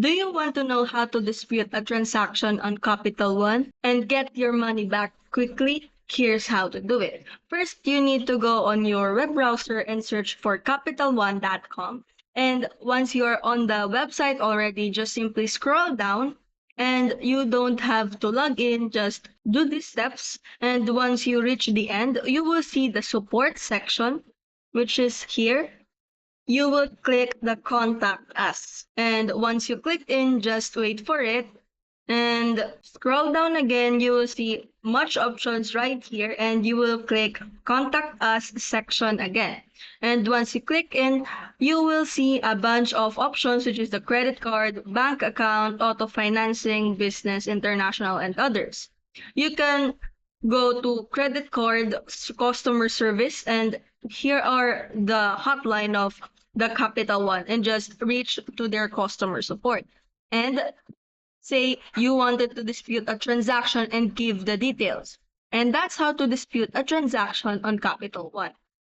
Do you want to know how to dispute a transaction on Capital One and get your money back quickly? Here's how to do it. First, you need to go on your web browser and search for capitalone.com. And once you're on the website already, just simply scroll down and you don't have to log in, just do these steps. And once you reach the end, you will see the support section, which is here. You will click the contact us. And once you click in, just wait for it. And scroll down again, you will see much options right here and you will click contact us section again. And once you click in, you will see a bunch of options, which is the credit card, bank account, auto financing, business, international, and others. You can go to credit card customer service, and here are the hotline of the Capital One, and just reach to their customer support and say you wanted to dispute a transaction and give the details. And that's how to dispute a transaction on Capital One.